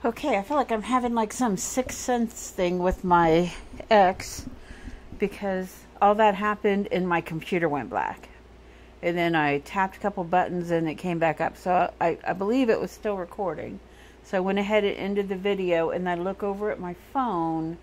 Okay, I feel like I'm having like some sixth sense thing with my ex because all that happened and my computer went black. And then I tapped a couple buttons and it came back up. So I believe it was still recording. So I went ahead and ended the video and I look over at my phone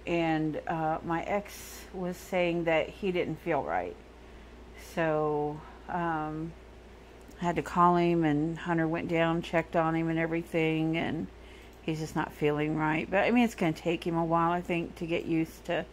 and my ex was saying that he didn't feel right. So I had to call him and Hunter went down, checked on him and everything, and he's just not feeling right. But I mean, it's going to take him a while, I think, to get used to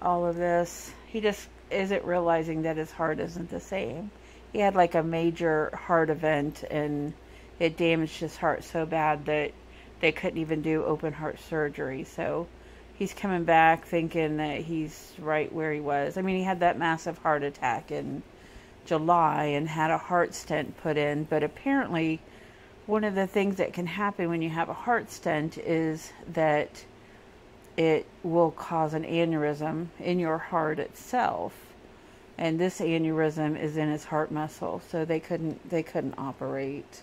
all of this. He just isn't realizing that his heart isn't the same. He had like a major heart event and it damaged his heart so bad that they couldn't even do open heart surgery. So he's coming back thinking that he's right where he was. I mean, he had that massive heart attack in July and had a heart stent put in, but apparently one of the things that can happen when you have a heart stent is that it will cause an aneurysm in your heart itself, and this aneurysm is in his heart muscle, so they couldn't operate.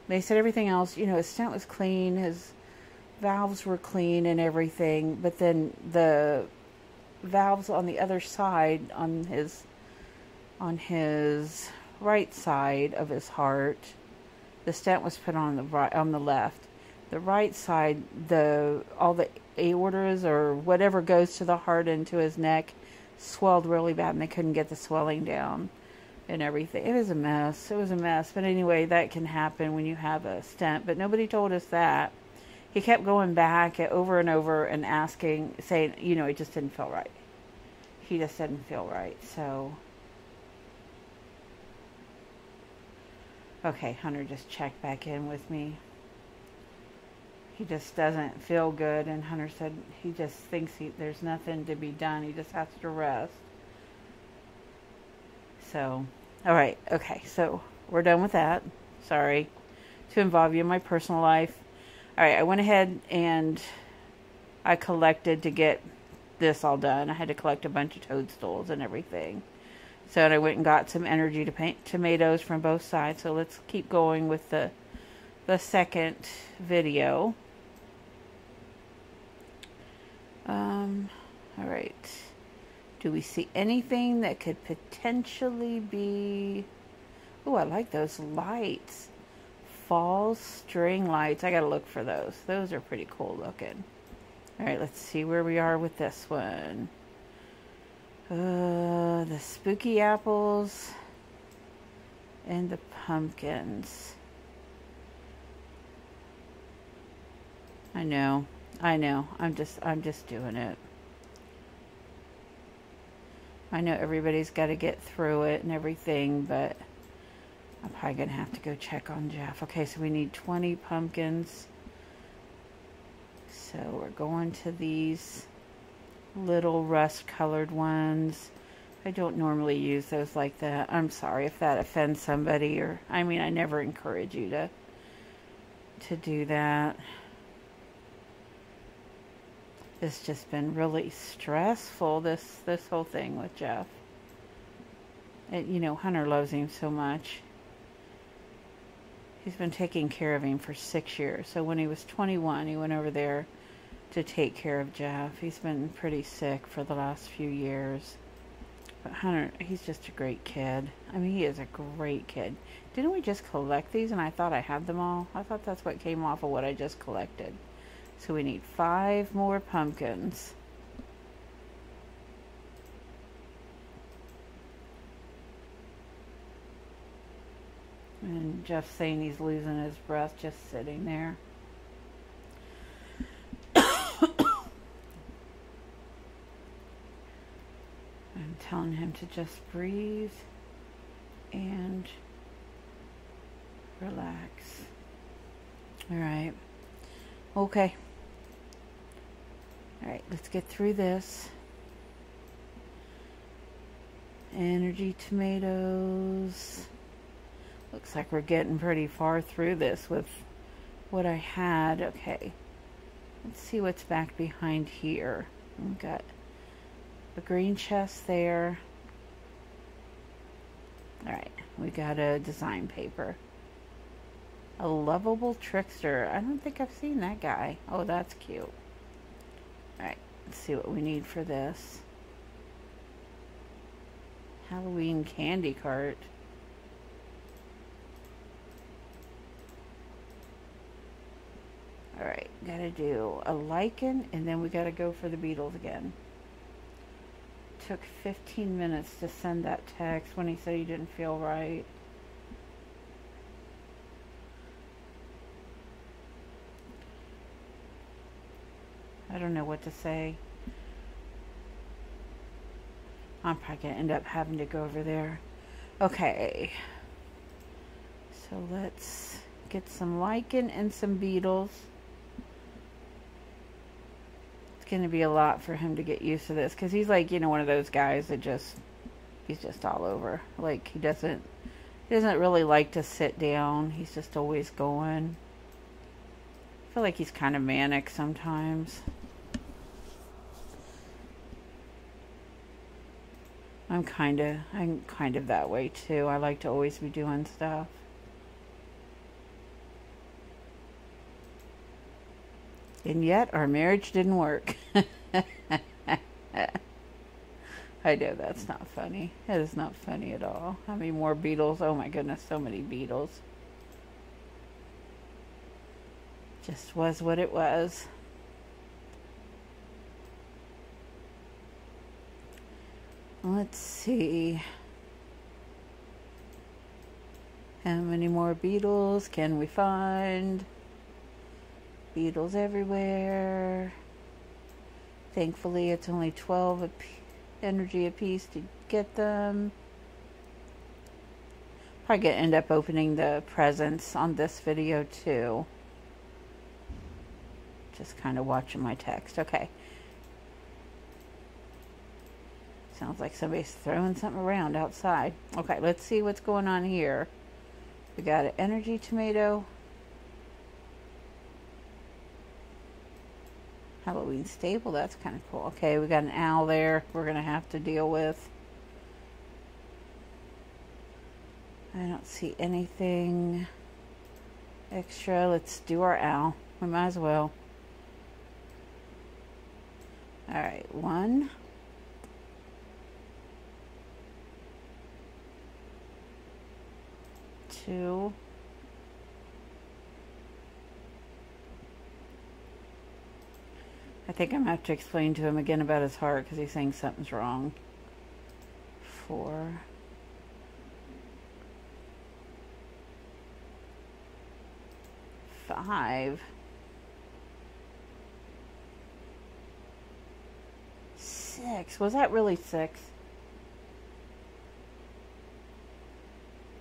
They said everything else, his stent was clean, his valves were clean and everything, but then the valves on the other side, on his right side of his heart, the stent was put on the left. The right side, all the aortas or whatever goes to the heart into his neck swelled really bad, and they couldn't get the swelling down and everything. It was a mess. But anyway, that can happen when you have a stent. But nobody told us that. He kept going back over and over and asking, saying, it just didn't feel right. He just didn't feel right. So, okay, Hunter just checked back in with me. He just doesn't feel good, and Hunter said he just thinks there's nothing to be done. He just has to rest. So, all right, okay, so we're done with that. Sorry to involve you in my personal life. All right, I went ahead and I collected to get this all done. I had to collect a bunch of toadstools and everything. So I went and got some energy to paint tomatoes from both sides. So let's keep going with the second video. All right. Do we see anything that could potentially be... Oh, I like those lights. Fall string lights. I gotta look for those. Those are pretty cool looking. All right, let's see where we are with this one. The spooky apples and the pumpkins. I know. I'm just doing it. I know everybody's got to get through it and everything, but I'm probably going to have to go check on Jeff. Okay, so we need 20 pumpkins. So we're going to these little rust-colored ones. I don't normally use those like that. I'm sorry if that offends somebody, or I never encourage you to do that. It's just been really stressful, this whole thing with Jeff. And, Hunter loves him so much. He's been taking care of him for 6 years. So when he was 21, he went over there to take care of Jeff. He's been pretty sick for the last few years. But Hunter, he's just a great kid. He is a great kid. Didn't we just collect these and I thought I had them all? I thought that's what came off of what I just collected. So we need 5 more pumpkins. And Jeff's saying he's losing his breath just sitting there. I'm telling him to just breathe and relax. All right. Okay. All right, let's get through this. Energy tomatoes. Looks like we're getting pretty far through this with what I had. Okay. Let's see what's back behind here. We've got a green chest there. All right, we got a design paper. A lovable trickster. I don't think I've seen that guy. Oh, that's cute. Alright, let's see what we need for this. Halloween candy cart. Alright, gotta do a lichen, and then we gotta go for the beetles again. Took 15 minutes to send that text when he said he didn't feel right. I don't know what to say. I'm probably going to end up having to go over there. Okay. So let's get some lichen and some beetles. It's going to be a lot for him to get used to this. Because he's like, you know, one of those guys that he's just all over. Like, he doesn't really like to sit down. He's just always going. I feel like he's kind of manic sometimes. I'm kind of that way too. I like to always be doing stuff. And yet our marriage didn't work. I know that's not funny. It is not funny at all. How many more beetles? Oh my goodness, so many beetles. Just was what it was. Let's see. How many more beetles can we find? Beetles everywhere. Thankfully, it's only 12 energy apiece to get them. Probably gonna end up opening the presents on this video too. Just kind of watching my text. Okay. Sounds like somebody's throwing something around outside. Okay, let's see what's going on here. We got an energy tomato. Halloween staple, that's kind of cool. Okay, we got an owl there we're going to have to deal with. I don't see anything extra. Let's do our owl. We might as well. Alright, 1. 2. I think I'm going to have to explain to him again about his heart because he's saying something's wrong. 4. 5. 6. Was that really 6?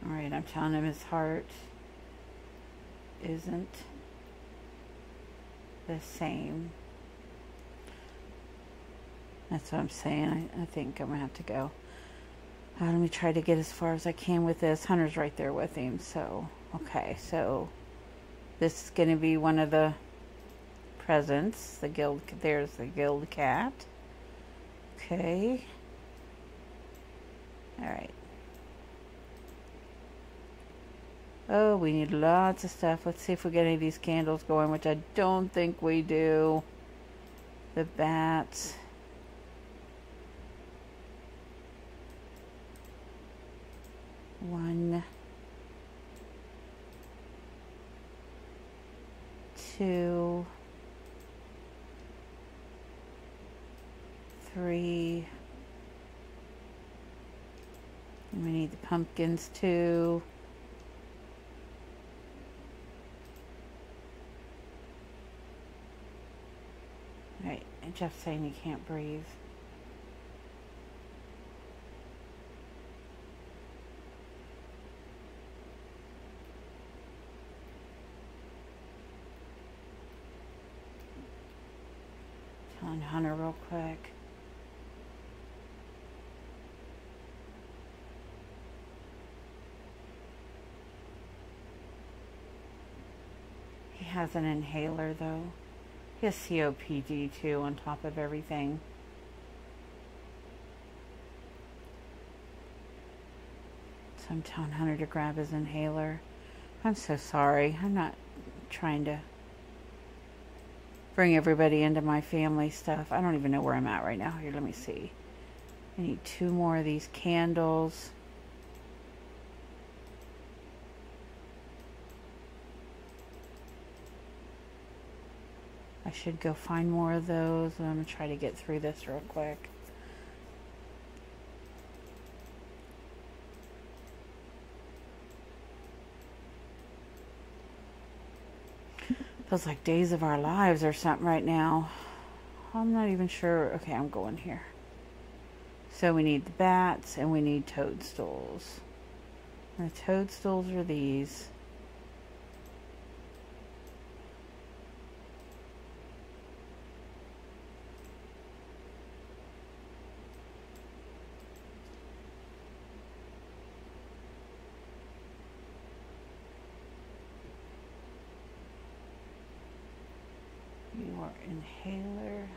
Alright, I'm telling him his heart isn't the same. That's what I'm saying. I think I'm going to have to go. Let me try to get as far as I can with this. Hunter's right there with him. So, okay. So, this is going to be one of the presents. There's the guild cat. Okay. Alright. Oh, we need lots of stuff. Let's see if we get any of these candles going, which I don't think we do. The bats. One, 2, 3. And we need the pumpkins too. Right, and Jeff's saying he can't breathe. Telling Hunter real quick. He has an inhaler though. He has COPD too on top of everything. So I'm telling Hunter to grab his inhaler. I'm so sorry. I'm not trying to bring everybody into my family stuff. I don't even know where I'm at right now. Here, let me see. I need 2 more of these candles. I should go find more of those. I'm going to try to get through this real quick. Feels like days of our lives or something right now. I'm not even sure. Okay, I'm going here. So we need the bats and we need toadstools. And the toadstools are these. Your inhaler.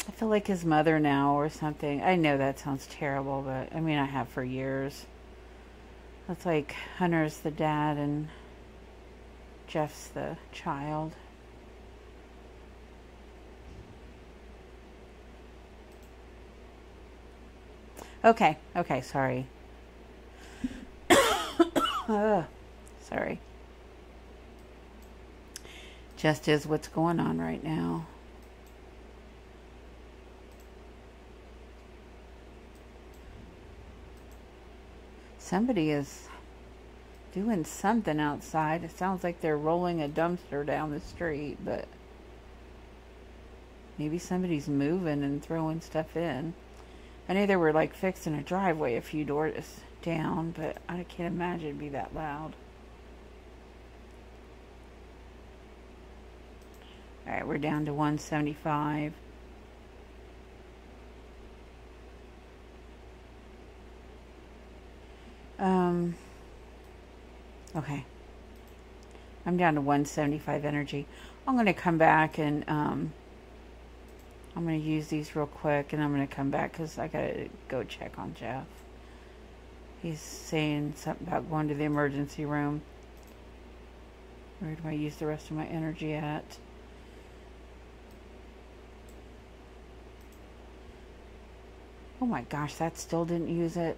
I feel like his mother now or something. I know that sounds terrible, but I mean, I have for years. That's like Hunter's the dad and Jeff's the child. Okay, sorry. Sorry. Just is what's going on right now. Somebody is doing something outside. It sounds like they're rolling a dumpster down the street, but maybe somebody's moving and throwing stuff in. I knew they were like fixing a driveway a few doors down, but I can't imagine it'd be that loud. Alright, we're down to 175. Okay. I'm down to 175 energy. I'm going to come back and I'm going to use these real quick, and I'm going to come back because I got to go check on Jeff. He's saying something about going to the emergency room. Where do I use the rest of my energy at? Oh my gosh, that still didn't use it.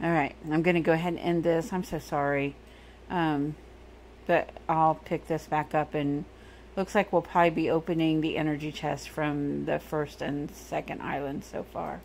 Alright, I'm going to go ahead and end this. I'm so sorry. But I'll pick this back up, and looks like we'll probably be opening the energy chest from the first and second island so far.